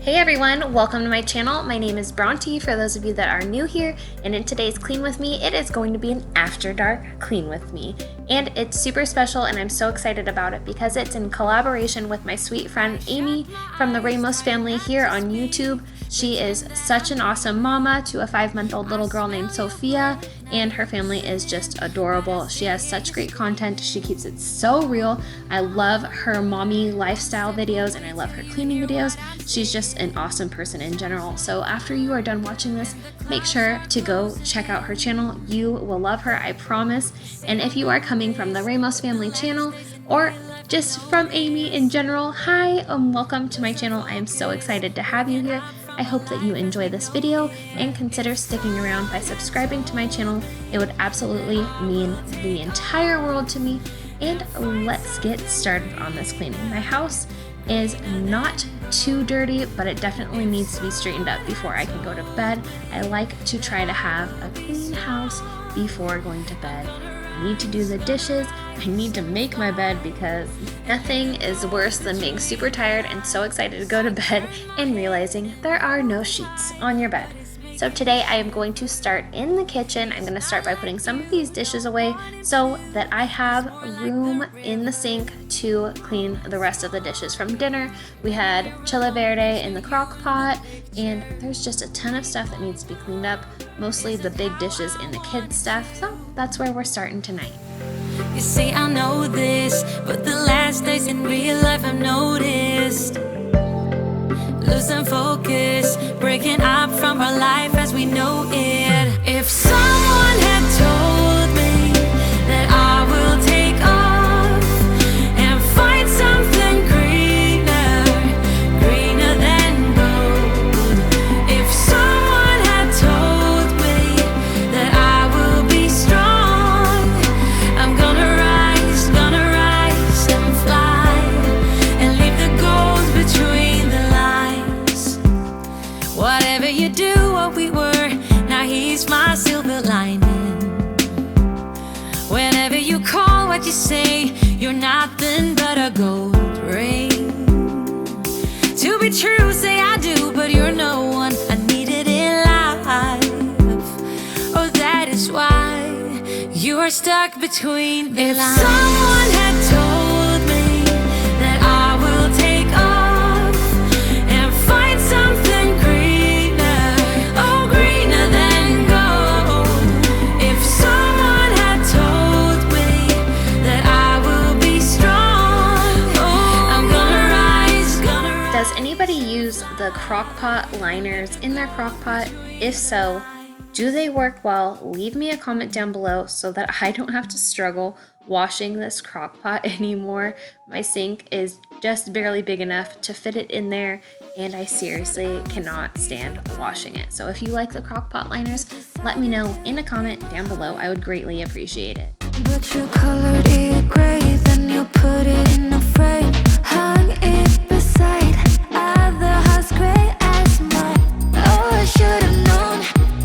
Hey everyone, welcome to my channel. My name is Bronte for those of you that are new here, and in today's Clean With Me, it is going to be an After Dark Clean With Me. And it's super special and I'm so excited about it because it's in collaboration with my sweet friend Amy from the Ramos family here on YouTube. She is such an awesome mama to a 5-month-old little girl named Sophia, and her family is just adorable. She has such great content. She keeps it so real. I love her mommy lifestyle videos and I love her cleaning videos. She's just an awesome person in general. So after you are done watching this, make sure to go check out her channel. You will love her, I promise. And if you are coming from the Ramos family channel or just from Amy in general, hi, welcome to my channel. I am so excited to have you here. I hope that you enjoy this video and consider sticking around by subscribing to my channel. It would absolutely mean the entire world to me. And let's get started on this cleaning. My house is not too dirty, but it definitely needs to be straightened up before I can go to bed. I like to try to have a clean house before going to bed. I need to do the dishes. I need to make my bed because nothing is worse than being super tired and so excited to go to bed and realizing there are no sheets on your bed. So today I am going to start in the kitchen. I'm going to start by putting some of these dishes away so that I have room in the sink to clean the rest of the dishes from dinner. We had chile verde in the crock pot and there's just a ton of stuff that needs to be cleaned up, mostly the big dishes and the kids stuff. So that's where we're starting tonight. You see, I know this, but the last days in real life I've noticed losing focus, breaking up from our life as we know it. If someone had told me that I will take off and find something greener, greener than gold. If someone had told me that I will be strong, I'm gonna rise and fly and leave the goals between the lines. Whatever you do, what we were, now he's my silver lining. Whenever you call, what you say, you're nothing but a gold ring. To be true, say I do, but you're no one I needed in life. Oh, that is why you are stuck between the lines. If someone had told me that I will take off and find something greener, oh, greener than gold. If someone had told me that I will be strong, oh, I'm gonna rise. Does anybody use the crock pot liners in their crock pot? If so, do they work well? Leave me a comment down below so that I don't have to struggle washing this crock pot anymore. My sink is just barely big enough to fit it in there and I seriously cannot stand washing it. So if you like the crock pot liners, let me know in a comment down below. I would greatly appreciate it. But you colored it gray, then you put it in a frame, hung it beside other house gray as mine. Oh, I should've known,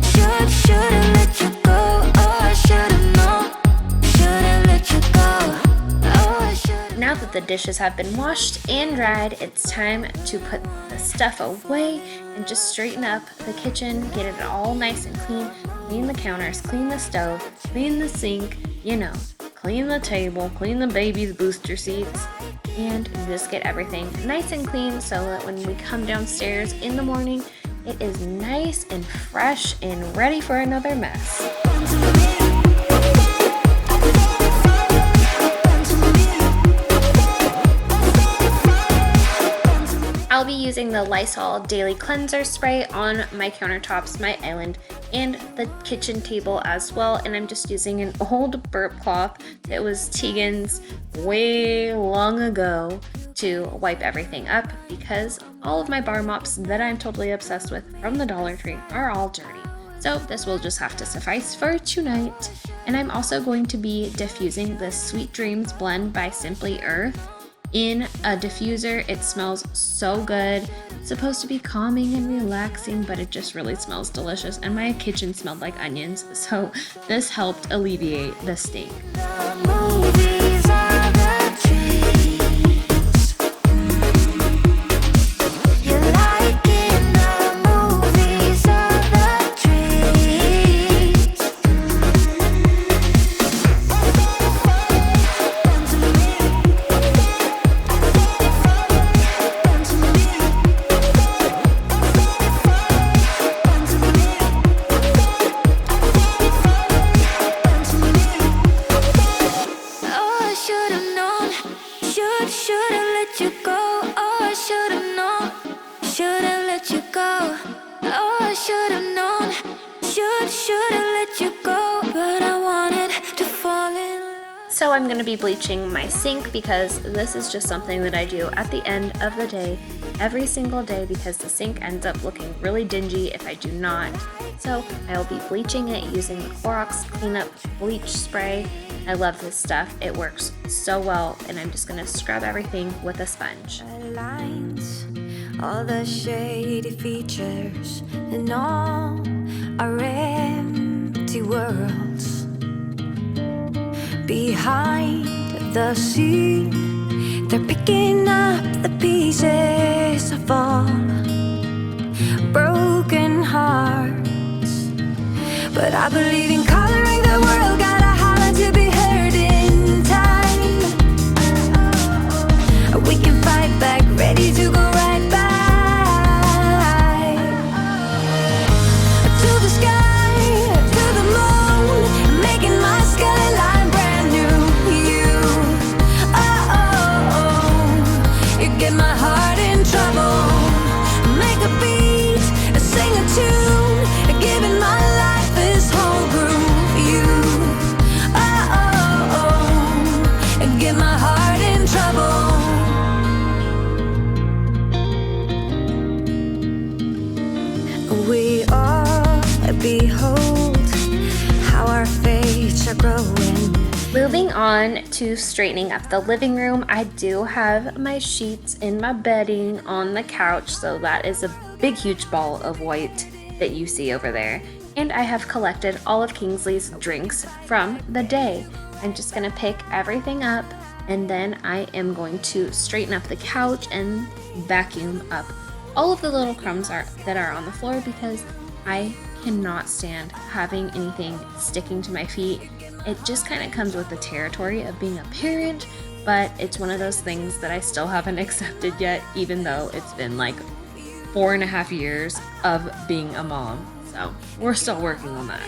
should've let you go. Oh, I should've known, should've let you go. Oh, I should've. Now that the dishes have been washed and dried, it's time to put the stuff away and just straighten up the kitchen, get it all nice and clean, clean the counters, clean the stove, clean the sink, you know, clean the table, clean the baby's booster seats, and just get everything nice and clean so that when we come downstairs in the morning, it is nice and fresh and ready for another mess. I'll be using the Lysol Daily Cleanser Spray on my countertops, my island, and the kitchen table as well. And I'm just using an old burp cloth that was Tegan's way long ago to wipe everything up because all of my bar mops that I'm totally obsessed with from the Dollar Tree are all dirty. So this will just have to suffice for tonight. And I'm also going to be diffusing the Sweet Dreams blend by Simply Earth in a diffuser. It smells so good. It's supposed to be calming and relaxing, but it just really smells delicious. And my kitchen smelled like onions, so this helped alleviate the stink. Movies are the dreams. You like it. So I'm going to be bleaching my sink because this is just something that I do at the end of the day, every single day, because the sink ends up looking really dingy if I do not. So I'll be bleaching it using the Clorox Cleanup Bleach Spray. I love this stuff. It works so well, and I'm just going to scrub everything with a sponge. Lines, all the shady features, and all our empty worlds. Behind the scene, they're picking up the pieces of all broken hearts. But I believe in coloring the world, gotta holler to be heard in time. We can fight back, ready to go right back to the sky, to the moon, making my skyline brand new. You, you get my heart in trouble. Make a beat, sing a tune, giving my life this whole groove. You, get my heart in trouble. We all behold how our fates are growing. Moving on to straightening up the living room, I do have my sheets in my bedding on the couch, so that is a big huge ball of white that you see over there. And I have collected all of Kingsley's drinks from the day. I'm just gonna pick everything up, and then I am going to straighten up the couch and vacuum up all of the little crumbs that are on the floor, because I cannot stand having anything sticking to my feet. It just kind of comes with the territory of being a parent, but it's one of those things that I still haven't accepted yet, even though it's been like 4.5 years of being a mom. So we're still working on that.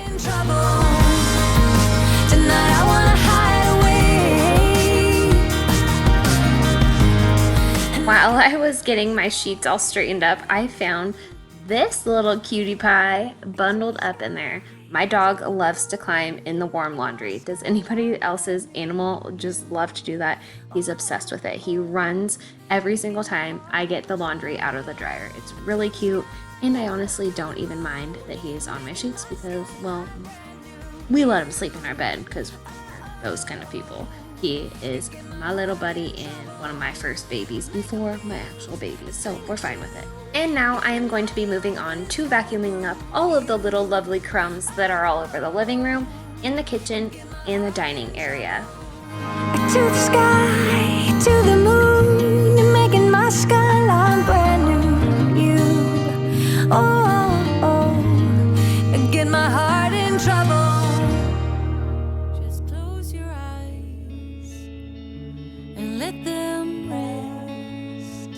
Tonight I wanna hide away. While I was getting my sheets all straightened up, I found this little cutie pie bundled up in there. My dog loves to climb in the warm laundry. Does anybody else's animal just love to do that? He's obsessed with it. He runs every single time I get the laundry out of the dryer. It's really cute, and I honestly don't even mind that he's on my sheets because, well, we let him sleep in our bed because we're those kind of people. He is my little buddy and one of my first babies before my actual babies, so we're fine with it. And now I am going to be moving on to vacuuming up all of the little lovely crumbs that are all over the living room, in the kitchen, and the dining area. To the sky, to the moon, you're making my skyline brand new. You, get my heart in trouble. Just close your eyes and let them rest.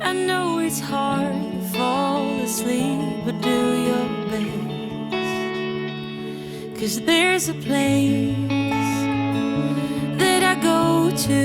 I know it's hard to fall asleep, but do your best. 'Cause there's a place that I go to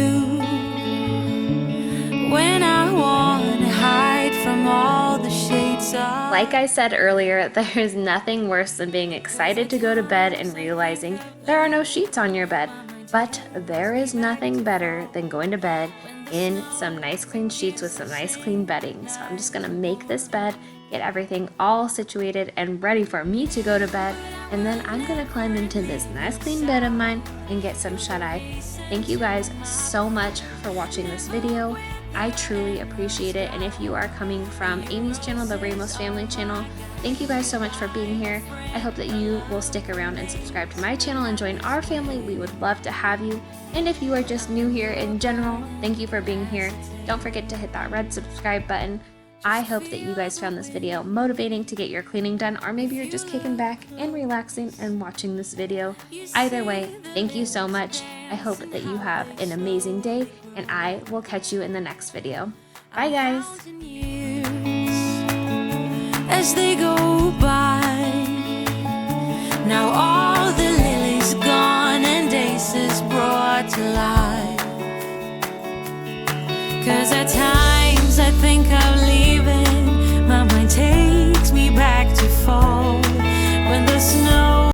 when I want to hide from all the shades of... Like I said earlier, there is nothing worse than being excited to go to bed and realizing there are no sheets on your bed. But there is nothing better than going to bed in some nice clean sheets with some nice clean bedding. So I'm just gonna make this bed, get everything all situated and ready for me to go to bed, and then I'm gonna climb into this nice clean bed of mine and get some shut-eye. Thank you guys so much for watching this video. I truly appreciate it, and if you are coming from Amy's channel, the Ramos Family channel, thank you guys so much for being here. I hope that you will stick around and subscribe to my channel and join our family. We would love to have you. And if you are just new here in general, thank you for being here. Don't forget to hit that red subscribe button. I hope that you guys found this video motivating to get your cleaning done, or maybe you're just kicking back and relaxing and watching this video. Either way, thank you so much. I hope that you have an amazing day, and I will catch you in the next video. Bye guys! As they go by, now all the lilies gone and aces brought to life. 'Cause at times I think of leaving, my mind takes me back to fall when the snow